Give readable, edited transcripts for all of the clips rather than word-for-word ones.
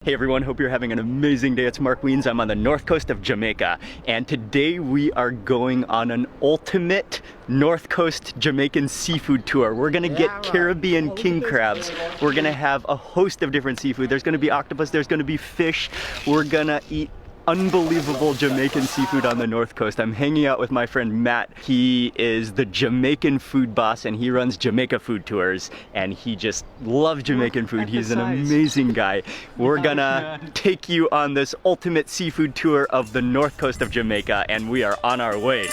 Hey everyone, hope you're having an amazing day. It's Mark Weens. I'm on the north coast of Jamaica, and today we are going on an ultimate north coast Jamaican seafood tour. We're gonna get Caribbean king crabs. We're gonna have a host of different seafood. There's gonna be octopus, there's gonna be fish. We're gonna eat unbelievable Jamaican seafood on the north coast. I'm hanging out with my friend Matt. He is the Jamaican food boss and he runs Jamaica food tours, and he just loves Jamaican food. He's an amazing guy. We're gonna take you on this ultimate seafood tour of the north coast of Jamaica, and we are on our way.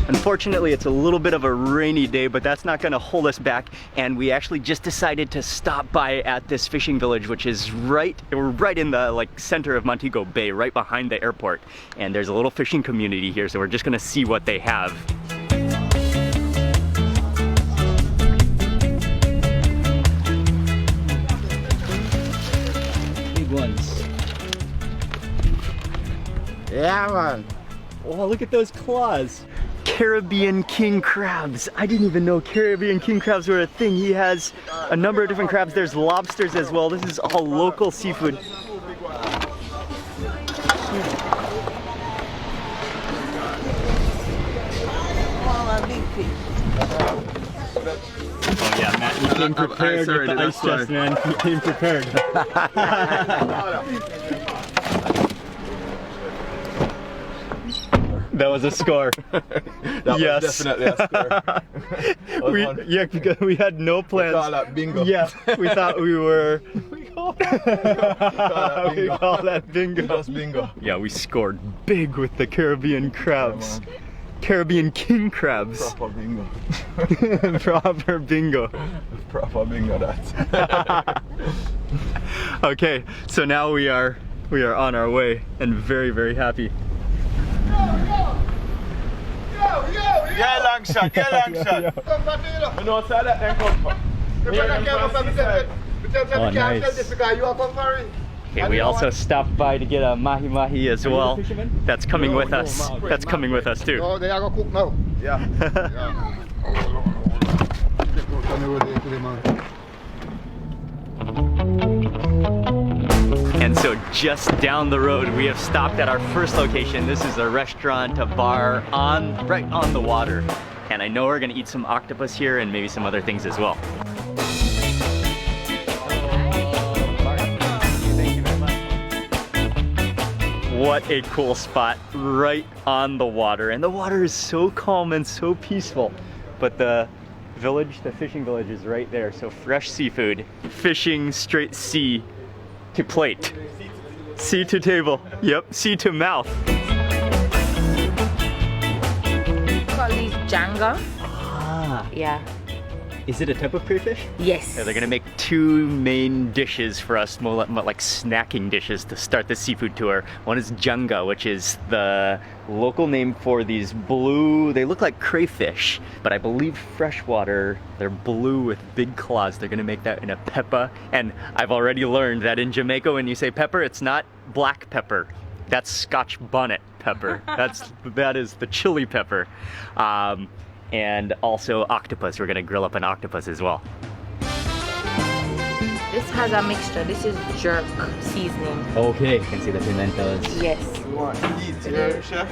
Unfortunately, it's a little bit of a rainy day, but that's not gonna hold us back. And we actually just decided to stop by at this fishing village, which is we're right in the center of Montego Bay, right behind the airport. And there's a little fishing community here, so we're just gonna see what they have. Big ones. Yeah, man. Oh, look at those claws. Caribbean king crabs. I didn't even know Caribbean king crabs were a thing. He has a number of different crabs. There's lobsters as well. This is all local seafood. Oh yeah, Matt, you came prepared with the ice chest, man. You came prepared. That was a score. That yes. was definitely a score. we had no plans. We call that bingo. Yeah, we thought we were. we call that bingo. We call that bingo. Just bingo. Yeah, we scored big with the Caribbean crabs. Yeah, Caribbean king crabs. Proper bingo. Proper bingo. Proper bingo, that. Okay, so now we are on our way and very, very happy. Yeah, long shot, yeah, long shot. You know what's that then come from? Oh, nice. Okay, we also stopped by to get a mahi-mahi as well. That's coming with us. That's coming with us too. Oh, they are gonna cook now. Yeah. And so just down the road, we have stopped at our first location. This is a restaurant, a bar right on the water. And I know we're gonna eat some octopus here and maybe some other things as well. What a cool spot, right on the water. And the water is so calm and so peaceful. But the village, the fishing village is right there. So fresh seafood, fishing straight sea to plate. Sea to table. Yep, sea to mouth. Call these Janga. Ah. Yeah. Is it a type of crayfish? Yes. Yeah, they're gonna make two main dishes for us, more like snacking dishes to start the seafood tour. One is Janga, which is the local name for these blue, they look like crayfish, but I believe freshwater, they're blue with big claws. They're gonna make that in a pepper. And I've already learned that in Jamaica, when you say pepper, it's not black pepper. That's Scotch bonnet pepper. That is the chili pepper. And also octopus. We're gonna grill up an octopus as well. This has a mixture. This is jerk seasoning. Okay, you can see the pimentos. Yes. You want to eat here, chef?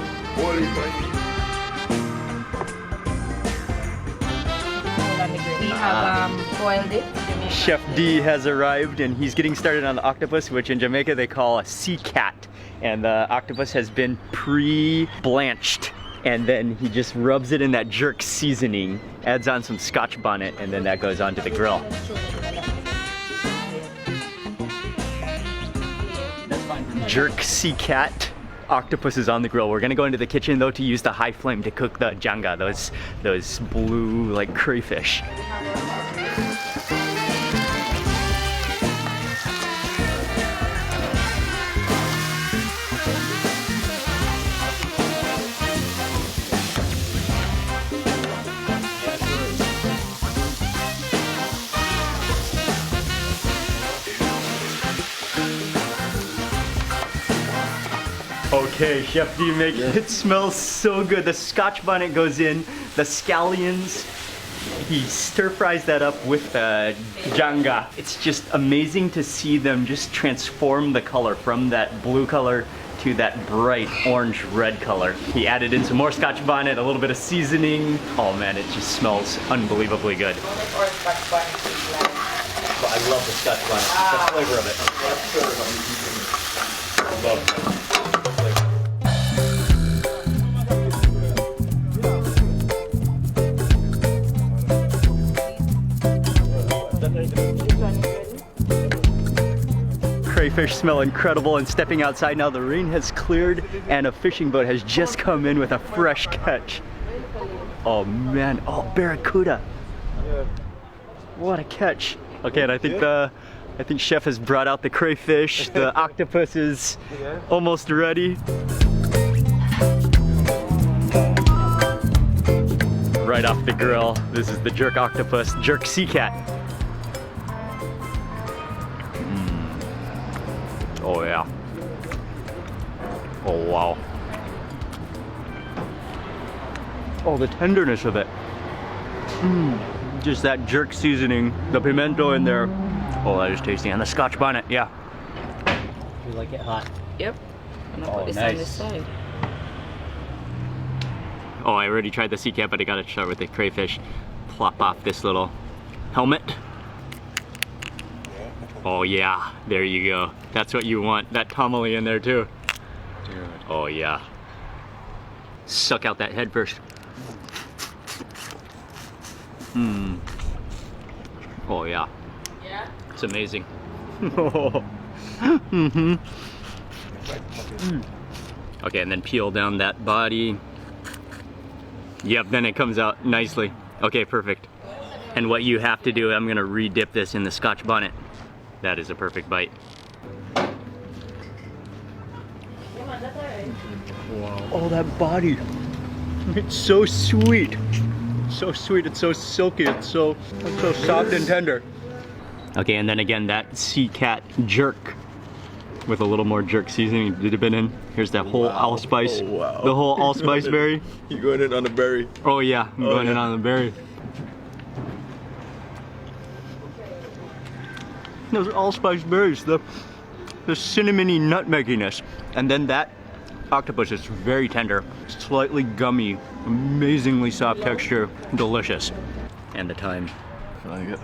We have boiled it. Chef D has arrived and he's getting started on the octopus, which in Jamaica they call a sea cat. And the octopus has been pre-blanched. And then he just rubs it in that jerk seasoning, adds on some Scotch bonnet, and then that goes onto the grill. Jerk sea cat, octopus is on the grill. We're gonna go into the kitchen though to use the high flame to cook the Janga, those blue like crayfish. Okay, Chef D, make it smells so good. The Scotch bonnet goes in, the scallions. He stir fries that up with janga. It's just amazing to see them just transform the color from that blue color to that bright orange red color. He added in some more Scotch bonnet, a little bit of seasoning. Oh man, it just smells unbelievably good. I love the Scotch bonnet. The flavor of it. Love it. Crayfish smell incredible, and stepping outside now, the rain has cleared and a fishing boat has just come in with a fresh catch. Oh man, oh barracuda. What a catch. Okay, and I think Chef has brought out the crayfish. The octopus is almost ready. Right off the grill, this is the jerk octopus, jerk sea cat. Oh yeah. Oh wow. Oh, the tenderness of it. Just that jerk seasoning, the pimento in there. Oh, that is tasty. And the Scotch bonnet, yeah. You like it hot? Yep. I'm gonna put this on this side. Oh, I already tried the sea cat, but I gotta start with the crayfish. Plop off this little helmet. Oh yeah, there you go. That's what you want. That tamale in there too. Dude. Oh yeah. Suck out that head first. Oh yeah. Yeah? It's amazing. Okay, and then peel down that body. Yep, then it comes out nicely. Okay, perfect. And what you have to do, I'm gonna re-dip this in the Scotch bonnet. That is a perfect bite. Wow. Oh, that body. It's so sweet. So sweet, it's so silky, it's so soft and tender. Okay, and then again, that sea cat jerk with a little more jerk seasoning did have been in. Here's that whole allspice, the whole allspice berry. You going in on the berry? Oh yeah, I'm going in on the berry. Those allspice berries, the cinnamony nutmegginess, and then that octopus is very tender, slightly gummy, amazingly soft texture, delicious. And the thyme.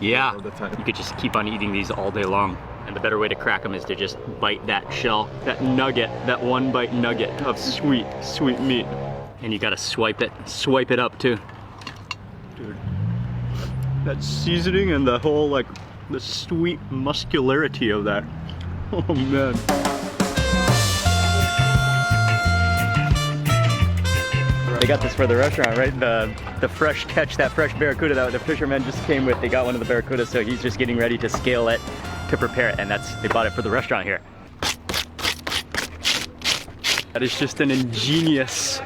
Yeah, you could just keep on eating these all day long. And the better way to crack them is to just bite that shell, that nugget, that one bite nugget of sweet, sweet meat. And you gotta swipe it up too. Dude, that seasoning and the whole the sweet muscularity of that. Oh man. They got this for the restaurant, right? The fresh catch, that fresh barracuda that the fisherman just came with. They got one of the barracudas, so he's just getting ready to scale it to prepare it, and they bought it for the restaurant here. That is just an ingenious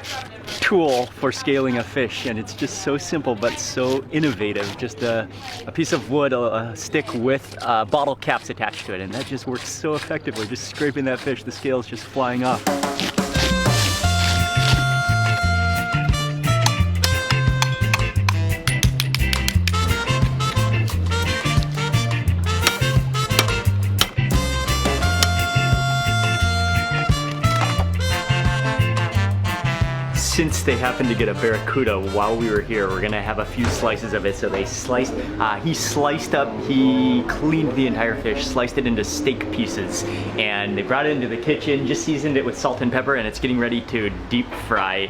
tool for scaling a fish, and it's just so simple but so innovative. Just a piece of wood, a stick with bottle caps attached to it, and that just works so effectively. Just scraping that fish, the scales just flying off. Since they happened to get a barracuda while we were here, we're gonna have a few slices of it. So they sliced, he cleaned the entire fish, sliced it into steak pieces, and they brought it into the kitchen, just seasoned it with salt and pepper, and it's getting ready to deep fry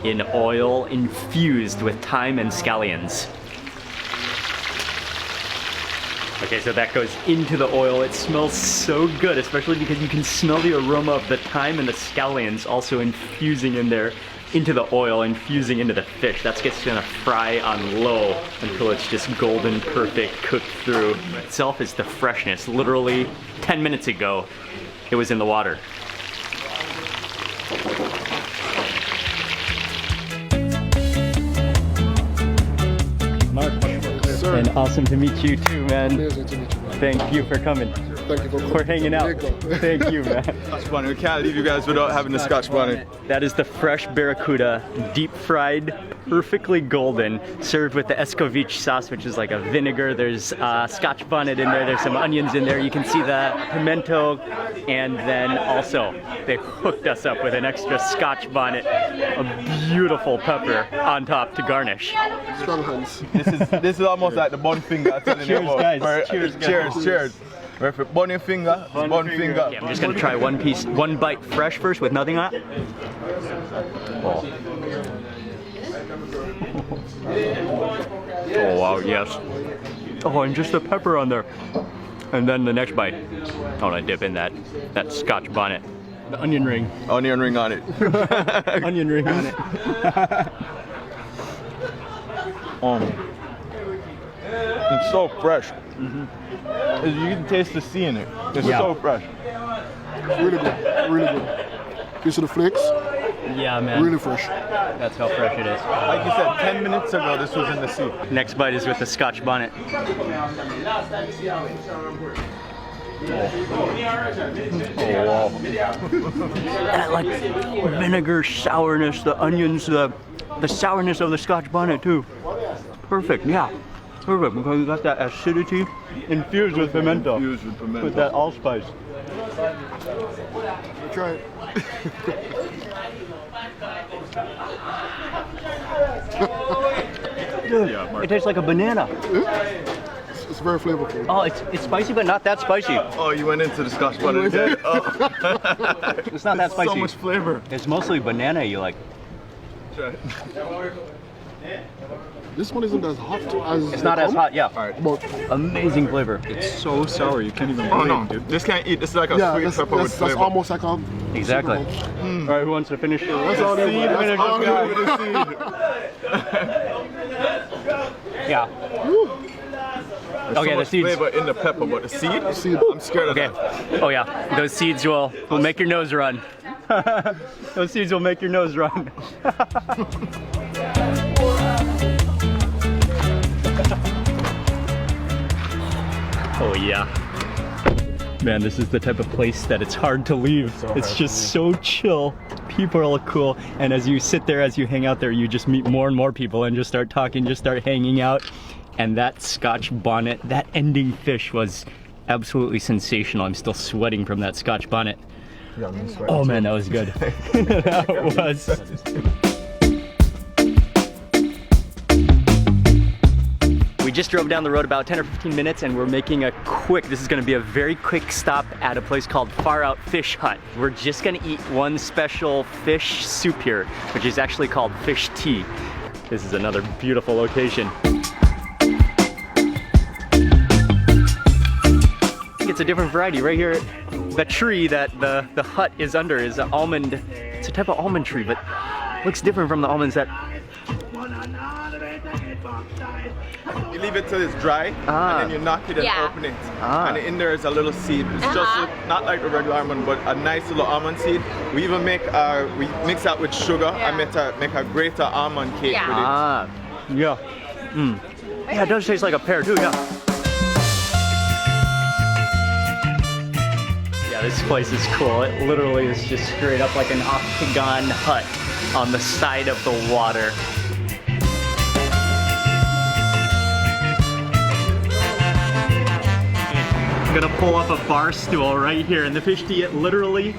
in oil infused with thyme and scallions. Okay, so that goes into the oil. It smells so good, especially because you can smell the aroma of the thyme and the scallions also infusing in there into the oil, infusing into the fish. That's just gonna fry on low until it's just golden, perfect, cooked through. Itself is the freshness. Literally 10 minutes ago, it was in the water. Mark, and awesome to meet you too, man. Pleasure to meet you, man. Thank you for coming. Thank you for coming for hanging out. Jamaica. Thank you, man. Scotch bonnet. We can't leave you guys without having the Scotch bonnet. That is the fresh barracuda, deep fried, perfectly golden, served with the escovitch sauce, which is like a vinegar. There's Scotch bonnet in there. There's some onions in there. You can see the pimento, and then also they hooked us up with an extra Scotch bonnet, a beautiful pepper on top to garnish. Strong hands. This is almost like the bun finger. I'm telling you Cheers, about. guys. Where- Cheers, guys. Cheers, cheers. Where if it bun your finger, it's bun finger. Okay, I'm just gonna try one bite fresh first with nothing on it. Oh. Oh wow, yes. Oh, and just the pepper on there. And then the next bite, I wanna dip in that Scotch bonnet. The onion ring. Onion ring on it. Onion ring on it. It's so fresh. You can taste the sea in it. It's Yeah. so fresh. Really good. Really good. You see the flakes? Yeah, man. Really fresh. That's how fresh it is. Like you said, 10 minutes ago, this was in the sea. Next bite is with the Scotch bonnet. Oh wow. That like vinegar sourness, the onions, the sourness of the Scotch bonnet too. Perfect, yeah. Perfect, because you got that acidity infused with pimento. Infused with pimento. With that allspice. Try it. Dude, it tastes like a banana. It's very flavorful. Oh, it's spicy, but not that spicy. Oh, you went into the Scotch bonnet. Oh. It's not that spicy. So much flavor. It's mostly banana you like. Try it. This one isn't as hot as It's not as hot, yeah. But Amazing flavor. It's so sour, you can't even Oh blame, no, dude. this can't eat. This is like a yeah, sweet that's, pepper with that's flavor. almost like a Exactly. All right, who wants to finish? That's all it is. Seed, That's all it guy is. with the seed. Yeah. There's Okay, so the much seeds. flavor in the pepper, but the seed, Seed. I'm scared of Okay. that. Oh yeah, those seeds will make your nose run. Those seeds will make your nose run. Oh yeah. Man, this is the type of place that it's hard to leave. It's just so chill. People are all cool. And as you sit there, as you hang out there, you just meet more and more people and just start talking, just start hanging out. And that Scotch bonnet, that ending fish was absolutely sensational. I'm still sweating from that Scotch bonnet. Oh man, that was good. That was. We just drove down the road about 10 or 15 minutes and we're making this is gonna be a very quick stop at a place called Far Out Fish Hut. We're just gonna eat one special fish soup here, which is actually called fish tea. This is another beautiful location. I think it's a different variety right here. The tree that the hut is under is an almond, it's a type of almond tree, but looks different from the almonds that. You leave it till it's dry, and then you knock it and Yeah. open it. And in there is a little seed. It's just not like the regular almond, but a nice little almond seed. We even we mix that with sugar and make a greater almond cake with it. Ah, yeah. Yeah, it does taste like a pear too, yeah. Yeah, this place is cool. It literally is just straight up like an octagon hut on the side of the water. I'm gonna pull up a bar stool right here, and the fish tea, it literally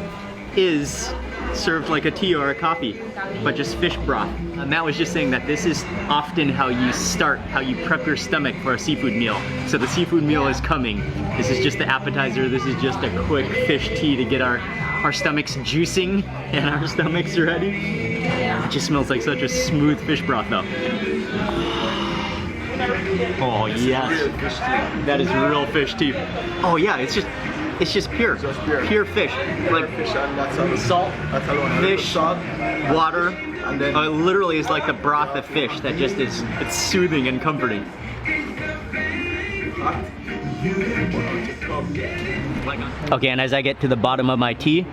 is served like a tea or a coffee, but just fish broth. And Matt was just saying that this is often how you prep your stomach for a seafood meal. So the seafood meal is coming. This is just the appetizer. This is just a quick fish tea to get our stomachs juicing and our stomachs ready. It just smells like such a smooth fish broth though. Oh yes, that is real fish tea. Oh yeah, it's just pure, pure fish. Like salt, fish, water, and then literally it's like the broth of fish that just it's soothing and comforting. Okay, and as I get to the bottom of my tea,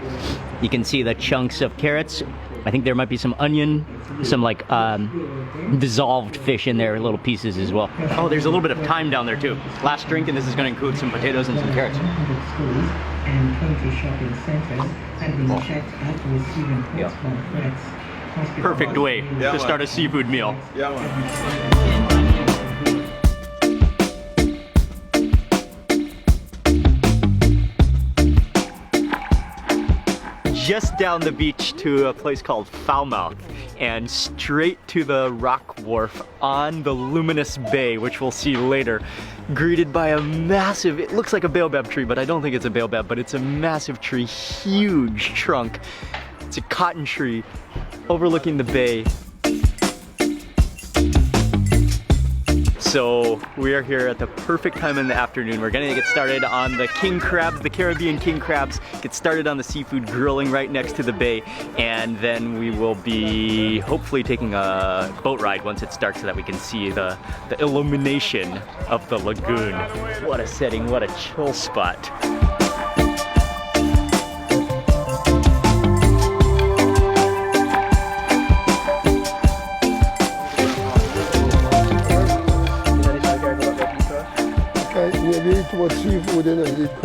you can see the chunks of carrots I think there might be some onion, some like dissolved fish in there, little pieces as well. Oh, there's a little bit of thyme down there too. Last drink, and this is going to include some potatoes and some carrots. And 20 shopping centers have been checked after receiving calls from threats. Perfect way to start a seafood meal. Yeah, man. Just down the beach to a place called Falmouth and straight to the rock wharf on the Luminous Bay, which we'll see later, greeted by a massive, it looks like a baobab tree, but I don't think it's a baobab, but it's a massive tree, huge trunk. It's a cotton tree overlooking the bay. So we are here at the perfect time in the afternoon. We're gonna get started on the king crabs, the Caribbean king crabs, get started on the seafood grilling right next to the bay, and then we will be hopefully taking a boat ride once it starts so that we can see the illumination of the lagoon. What a setting, what a chill spot.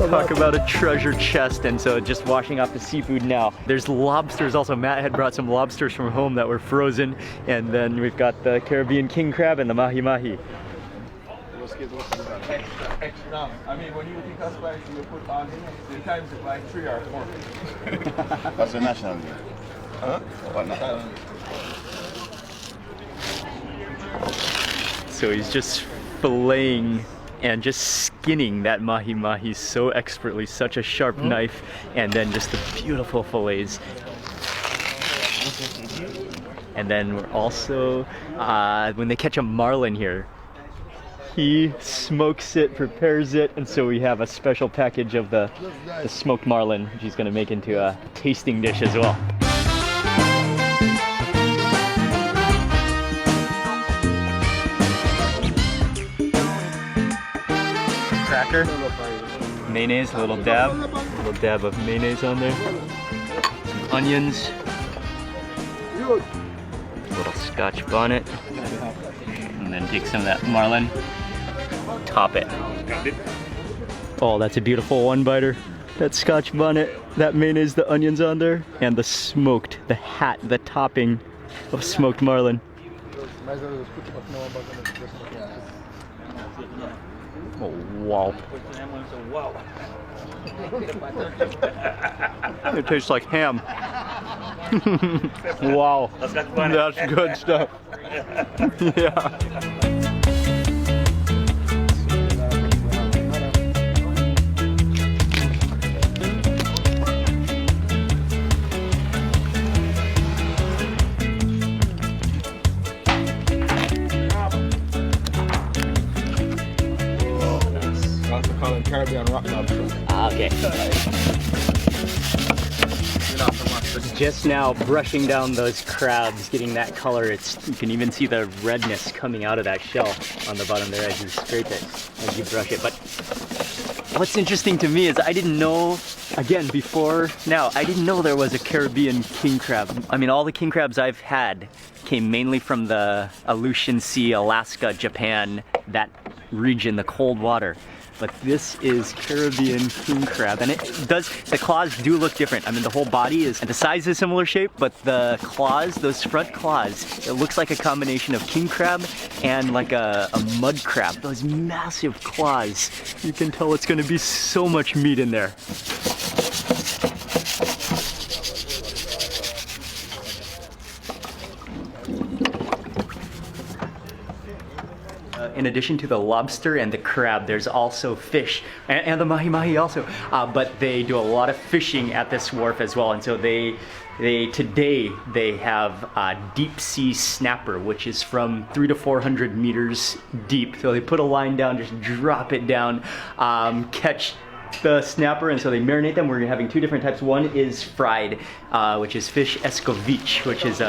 Talk about a treasure chest, and so just washing off the seafood now. There's lobsters also. Matt had brought some lobsters from home that were frozen, and then we've got the Caribbean king crab and the mahi-mahi. Extra. I mean, when you think of spice, you put on the times it like 3 or 4. That's the national day. Huh? What now? So he's just filleting and just skinning that mahi-mahi so expertly, such a sharp knife, and then just the beautiful fillets. And then we're also, when they catch a marlin here, he smokes it, prepares it, and so we have a special package of the smoked marlin, which he's gonna make into a tasting dish as well. Cracker, mayonnaise, a little dab of mayonnaise on there, some onions, a little Scotch bonnet, and then take some of that marlin, top it. Oh, that's a beautiful one biter. That Scotch bonnet, that mayonnaise, the onions on there, and the smoked, the topping of smoked marlin. Oh, wow. It tastes like ham. Wow. That's good stuff. Yeah. Caribbean rock lobster. Okay. Just now brushing down those crabs, getting that color. You can even see the redness coming out of that shell on the bottom there as you scrape it, as you brush it. But what's interesting to me is I didn't know, again, before now, I didn't know there was a Caribbean king crab. I mean, all the king crabs I've had came mainly from the Aleutian Sea, Alaska, Japan, that region, the cold water. But this is Caribbean king crab, and the claws do look different. I mean, the whole body the size is similar shape, but the claws, those front claws, it looks like a combination of king crab and like a mud crab. Those massive claws. You can tell it's gonna be so much meat in there. In addition to the lobster and the crab, there's also fish, and the mahi-mahi also. But they do a lot of fishing at this wharf as well, and so today they have deep sea snapper, which is from 300 to 400 meters deep. So they put a line down, just drop it down, catch the snapper, and so they marinate them. We're having two different types. One is fried, which is fish escovitch, which is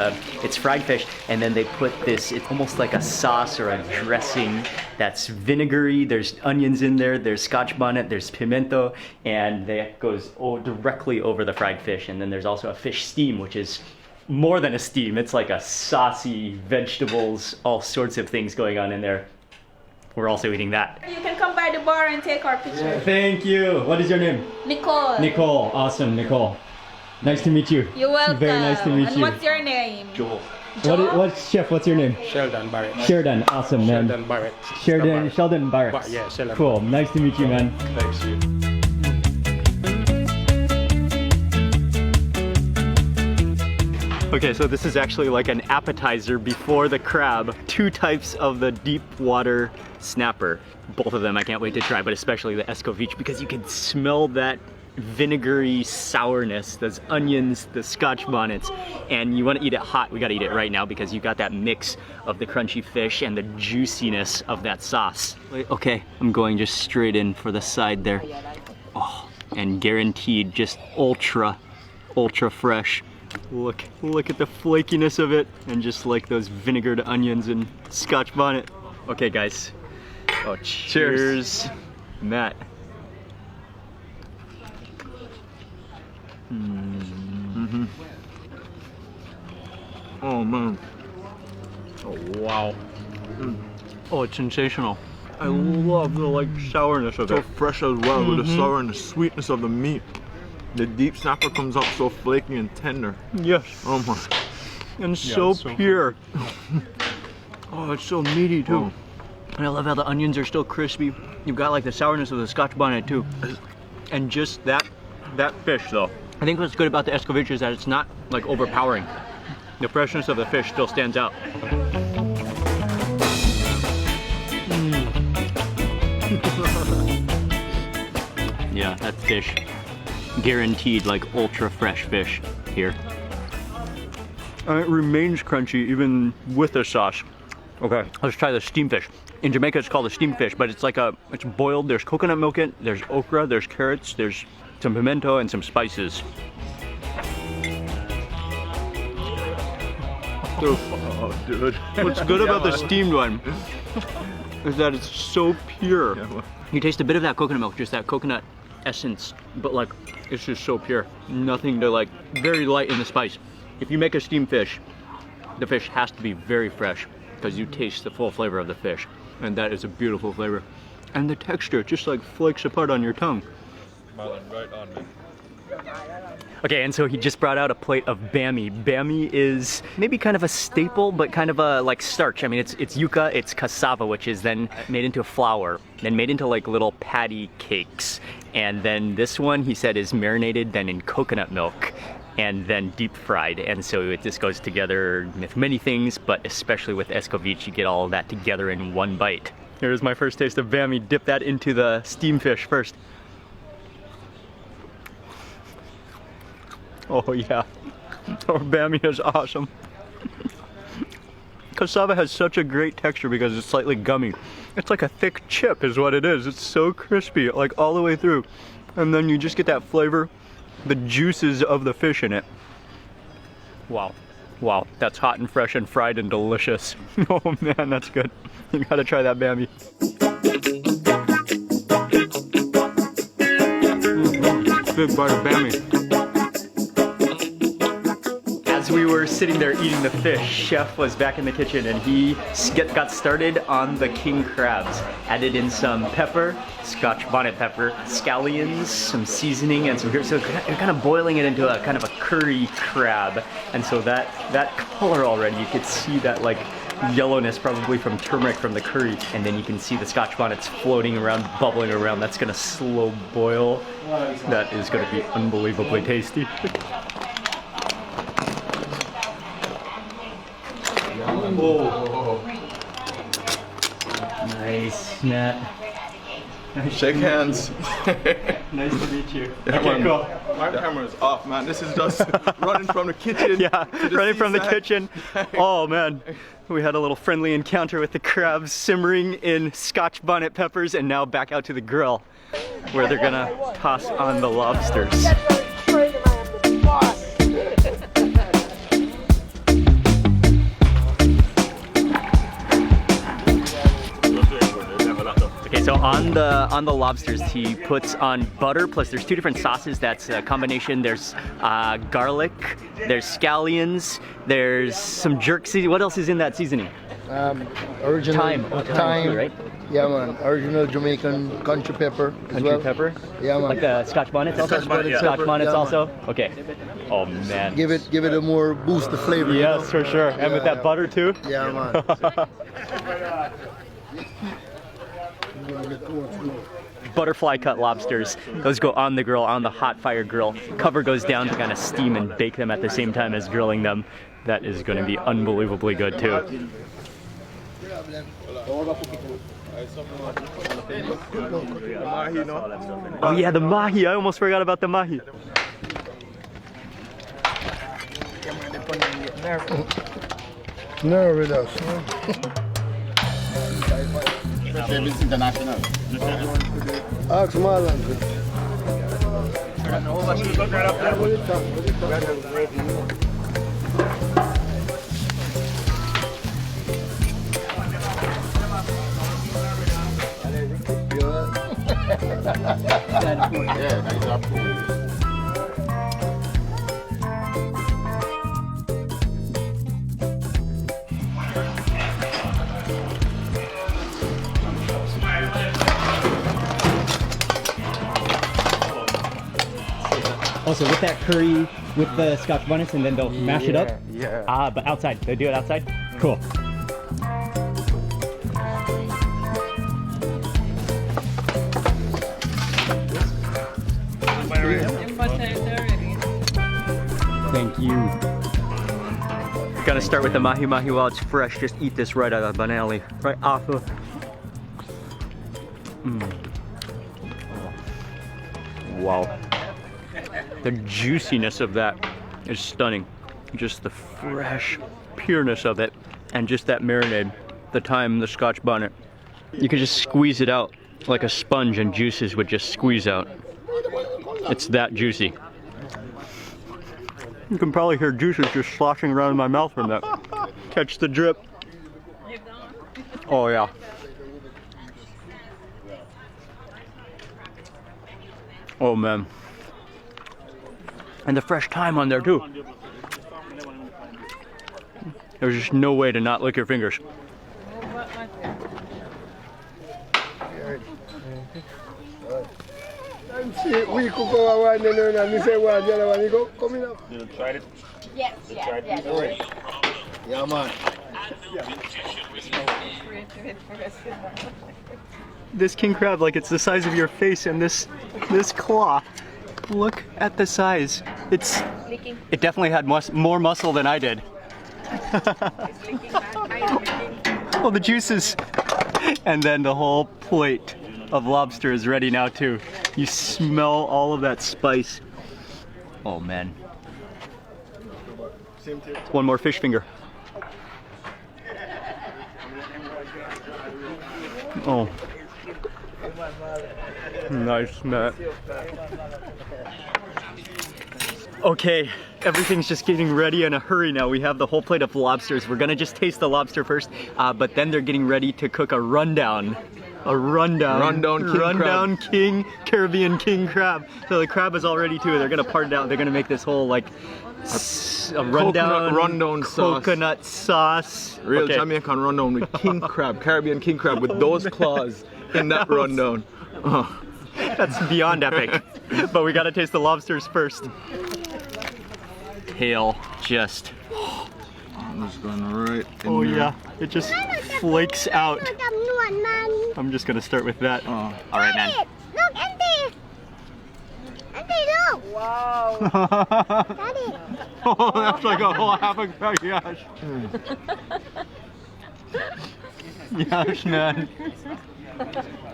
it's fried fish, and then they put this, it's almost like a sauce or a dressing that's vinegary. There's onions in there, there's Scotch bonnet, there's pimento, and that goes directly over the fried fish. And then there's also a fish steam, which is more than a steam. It's like a saucy vegetables, all sorts of things going on in there. We're also eating that. You can come by the bar and take our picture. Thank you. What is your name? Nicole. Nicole. Awesome, Nicole. Nice to meet you. You're welcome. Very nice to meet and you. What's your name? Joel. Chef, what's your name? Sheldon Barrett. Sheridan. Awesome, man. Sheldon Barrett. Sheldon Barrett. Yeah, Sheldon. Cool. Nice to meet you, man. Thanks, you. Okay, so this is actually like an appetizer before the crab. 2 types of the deep water snapper. Both of them I can't wait to try, but especially the escovitch because you can smell that vinegary sourness, those onions, the scotch bonnets, and you want to eat it hot. We got to eat it right now because you got that mix of the crunchy fish and the juiciness of that sauce. Okay, I'm going just straight in for the side there. Oh, and guaranteed just ultra fresh. Look at the flakiness of it and just like those vinegared onions and scotch bonnet. Okay guys, oh cheers. Matt. Oh man. Oh wow. Oh, it's sensational. I love the like sourness of So it. fresh as well with the sour and the sweetness of the meat. The deep snapper comes up so flaky and tender. Yes. Oh my. And so it's so pure. Oh, it's so meaty too. Oh. And I love how the onions are still crispy. You've got like the sourness of the scotch bonnet too. And just that fish though. I think what's good about the escovitch is that it's not like overpowering. The freshness of the fish still stands out. Yeah, that fish. Guaranteed like ultra fresh fish here. And it remains crunchy even with the sauce. Okay, let's try the steam fish. In Jamaica it's called a steam fish, but it's like it's boiled. There's coconut milk in it, there's okra, there's carrots, there's some pimento and some spices. Oh dude. What's good about the steamed one is that it's so pure. You taste a bit of that coconut milk, just that coconut essence, but like it's just so pure. Nothing to like, very light in the spice. If you make a steamed fish, the fish has to be very fresh because you taste the full flavor of the fish, and that is a beautiful flavor. And the texture just like flakes apart on your tongue. Marlon, right on me. Okay, and so he just brought out a plate of bami. Bami is maybe kind of a staple, but kind of a like starch. I mean, it's yuca, it's cassava, which is then made into flour, then made into like little patty cakes. And then this one, he said, is marinated then in coconut milk and then deep fried. And so it just goes together with many things, but especially with escovitch, you get all of that together in one bite. Here's my first taste of bami. Dip that into the steam fish first. Oh yeah, our bami is awesome. Cassava has such a great texture because it's slightly gummy. It's like a thick chip is what it is. It's so crispy, like all the way through. And then you just get that flavor, the juices of the fish in it. Wow, wow, that's hot and fresh and fried and delicious. Oh man, that's good. You gotta try that bami. Big bite of bami. As we were sitting there eating the fish, Chef was back in the kitchen and he got started on the king crabs. Added in some pepper, scotch bonnet pepper, scallions, some seasoning, and some so you're kind of boiling it into a kind of a curry crab. And so that color already, you could see that like yellowness probably from turmeric from the curry. And then you can see the scotch bonnets floating around, bubbling around. That's gonna slow boil. That is gonna be unbelievably tasty. Oh. Nice, Matt. Shake hands. Nice to meet you. Yeah, Okay, cool. My camera is off, man. This is just running from the kitchen. Yeah, to the running from the seaside. kitchen. Oh man, we had a little friendly encounter with the crabs simmering in scotch bonnet peppers, and now back out to the grill where they're gonna toss on the lobsters. Okay, so on the lobsters, he puts on butter. Plus, there's two different sauces. That's a combination. There's garlic. There's scallions. There's some jerk seasoning. What else is in that seasoning? Original Thyme. Oh, thyme too, right? Yeah, man. Original Jamaican country pepper. Country pepper. Yeah, man. Like the Scotch bonnets also. Scotch bonnets also. Okay. Oh man. Give it a more boost of flavor. Yes, for sure. And with that butter too. Yeah, man. Butterfly cut lobsters. Those go on the grill, on the hot fire grill. Cover goes down to kind of steam and bake them at the same time as grilling them. That is going to be unbelievably good too. Oh yeah, the mahi. I almost forgot about the mahi. No, with us. International. Ask Marlon. Yeah, nice apple. Also, with that curry, with the Scotch bonnets, and then they'll mash it up? Yeah. Ah, but outside. They do it outside? Cool. Thank you. Gotta start with the mahi mahi while it's fresh. Just eat this right out of the banali. Right off of. Wow. The juiciness of that is stunning. Just the fresh pureness of it, and just that marinade, the thyme, the Scotch bonnet. You can just squeeze it out like a sponge, and juices would just squeeze out. It's that juicy. You can probably hear juices just sloshing around in my mouth from that. Catch the drip. Oh yeah. Oh man. And the fresh thyme on there too. There's just no way to not lick your fingers. We cook our wine and we say one, the other one, you go coming up. You tried it? Yes, yes. Yeah, man. This king crab, like it's the size of your face, and this claw. Look at the size. It definitely had more muscle than I did. Oh, the juices. And then the whole plate of lobster is ready now too. You smell all of that spice. Oh man. One more fish finger. Oh. Nice, Matt. Okay, everything's just getting ready in a hurry now. We have the whole plate of lobsters. We're gonna just taste the lobster first, but then they're getting ready to cook a rundown. Rundown king, Caribbean king crab. So the crab is all ready too. They're gonna part it out. They're gonna make this whole like a rundown coconut sauce. Real okay. Jamaican rundown with king crab, Caribbean king crab with those claws in that rundown. Oh. That's beyond epic. But we gotta taste the lobsters first. Tail just. I'm just going right in Oh there. yeah, it just flakes out. I'm just gonna start with that. Oh. All right, man. Look, Auntie! Auntie, look! Wow. Daddy! Oh, that's like a whole half a gosh. Yes, man.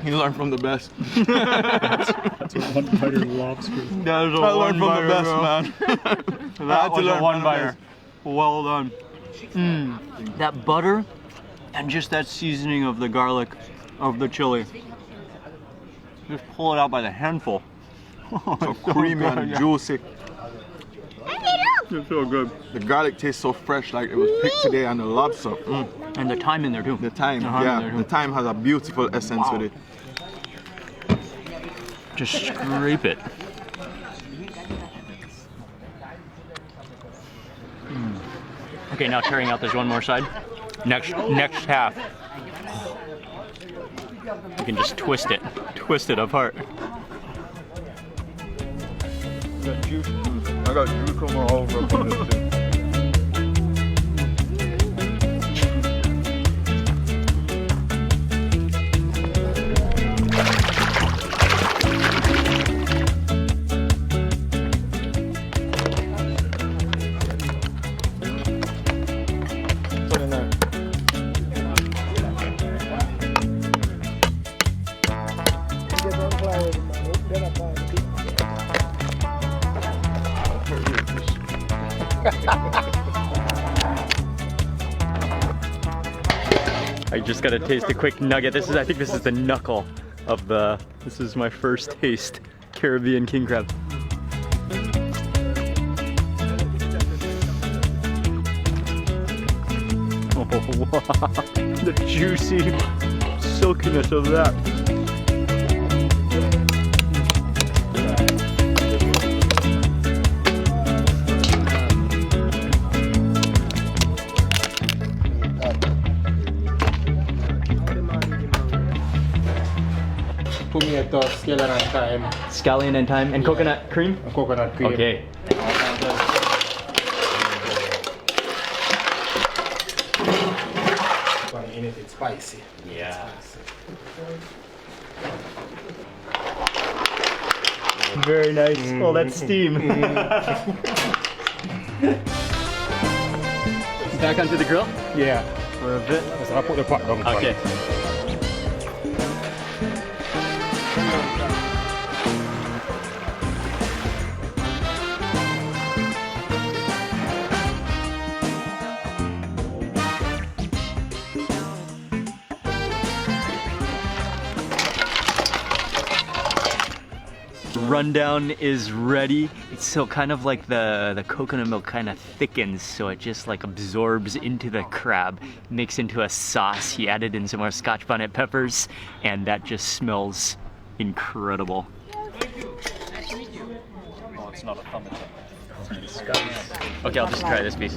You learn from the best. That's a one-biter lobster. That is a I learned from the one-biter, best, bro. man. That was a learn from one-biter. Well done. That butter and just that seasoning of the garlic, of the chili. Just pull it out by the handful. So creamy and juicy. It's so good. The garlic tastes so fresh, like it was picked today, and the lobster. And the thyme in there too. The thyme, The thyme in there yeah. too. The thyme has a beautiful essence with it. Just scrape it. Okay, now tearing out this one more side. Next half. You can just twist it apart. I got juice from all over on this thing. I just gotta taste a quick nugget. I think this is the knuckle of the, this is my first taste. Caribbean king crab. Oh wow, the juicy silkiness of that. Tomato, scallion and thyme. Scallion and thyme and coconut cream? Coconut cream. Okay. One in it, it's spicy. Yeah. Very nice. Oh, that's steam. Back onto the grill? Yeah. For a bit. So I put the pot down. Okay. Rundown is ready. It's still kind of like the coconut milk kind of thickens, so it just like absorbs into the crab, makes into a sauce. He added in some more Scotch bonnet peppers, and that just smells incredible. Oh, it's not a thumbnail. Okay, I'll just try this piece.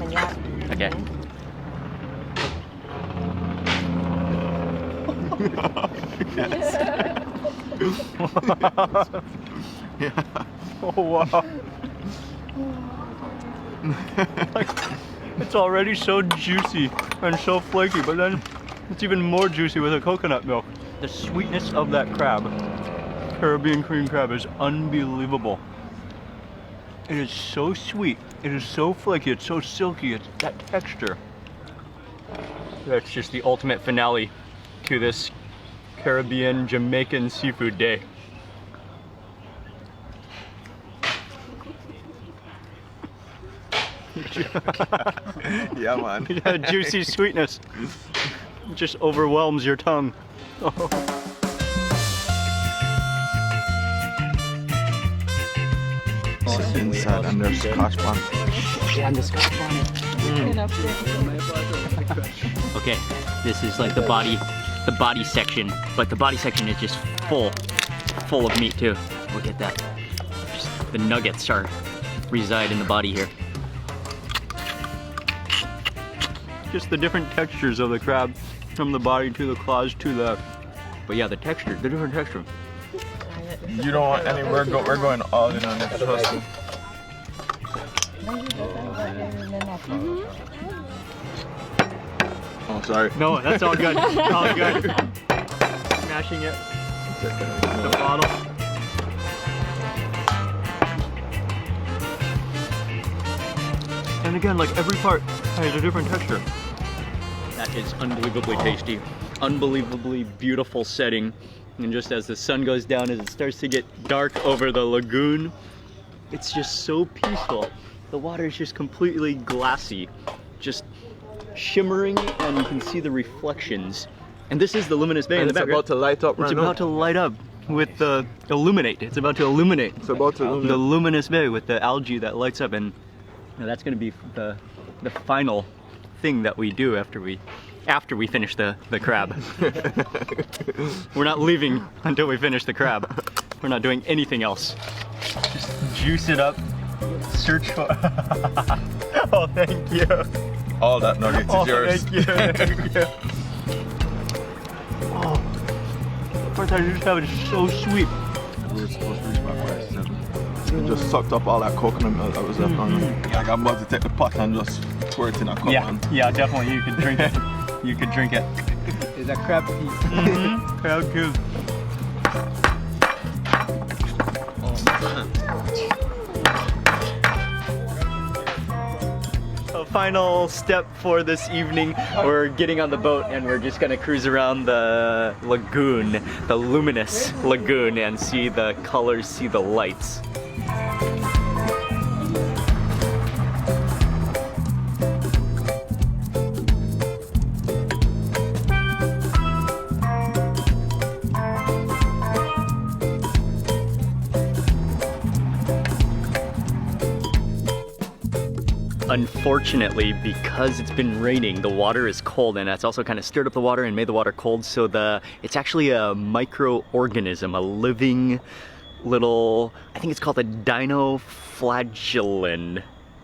Okay. Yeah. Oh wow. Like, it's already so juicy and so flaky, but then it's even more juicy with the coconut milk. The sweetness of that crab, Caribbean cream crab, is unbelievable. It is so sweet, it is so flaky, it's so silky, it's that texture. That's just the ultimate finale to this Caribbean Jamaican seafood day. Yeah, man. Yeah, juicy sweetness just overwhelms your tongue. Inside and there's Scotch bonnet. Yeah, and the Scotch bonnet. Okay, this is like the body section, but the body section is just full of meat too. Look at that. Just the nuggets reside in the body here. Just the different textures of the crab, from the body to the claws to the, but yeah, the different texture. You don't want any, we're going all in on this, trust me. Oh, sorry. No, that's all good. All good. Smashing it. The bottle. And again, like every part has a different texture. That is unbelievably tasty. Unbelievably beautiful setting. And just as the sun goes down, as it starts to get dark over the lagoon, it's just so peaceful. The water is just completely glassy, just shimmering, and you can see the reflections. And this is the Luminous Bay in the back. It's about to light up right now. It's about to light up with the illuminate. It's about to illuminate. It's about to illuminate. The Luminous Bay with the algae that lights up, and that's going to be the final thing that we do after we finish the crab. We're not leaving until we finish the crab. We're not doing anything else. Just juice it up, search for... Oh, thank you. All that nugget is yours. Thank you, thank you. Oh, first I just have it so sweet. We were supposed to reach back by 7. It just sucked up all that coconut milk that was left on it. Like I'm about to take the pot and just pour it in a cup. Yeah, definitely. You can drink it. You can drink it. It's a crab tea. Crab too. So final step for this evening, we're getting on the boat and we're just gonna cruise around the lagoon, the Luminous Lagoon, and see the colors, see the lights. Unfortunately, because it's been raining, the water is cold, and that's also kind of stirred up the water and made the water cold, so it's actually a microorganism, a living little, I think it's called a dinoflagellin,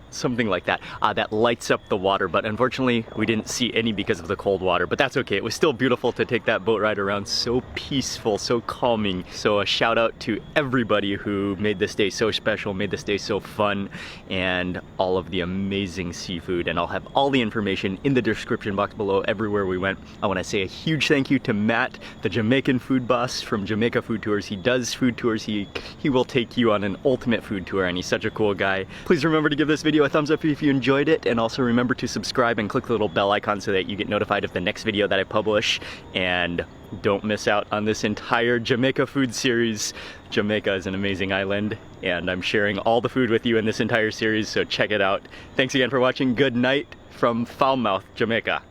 something like that, that lights up the water, but unfortunately we didn't see any because of the cold water, but that's okay. It was still beautiful to take that boat ride around, so peaceful, so calming. So a shout out to everybody who made this day so special, made this day so fun, and all of the amazing seafood, and I'll have all the information in the description box below everywhere we went. I want to say a huge thank you to Matt, the Jamaican food boss from Jamaica Food Tours. He does food tours, he will take you on an ultimate food tour, and he's such a cool guy. Please remember to give this video a thumbs up if you enjoyed it, and also remember to subscribe and click the little bell icon so that you get notified of the next video that I publish, and don't miss out on this entire Jamaica food series. Jamaica is an amazing island, and I'm sharing all the food with you in this entire series, so check it out. Thanks again for watching. Good night from Falmouth, Jamaica.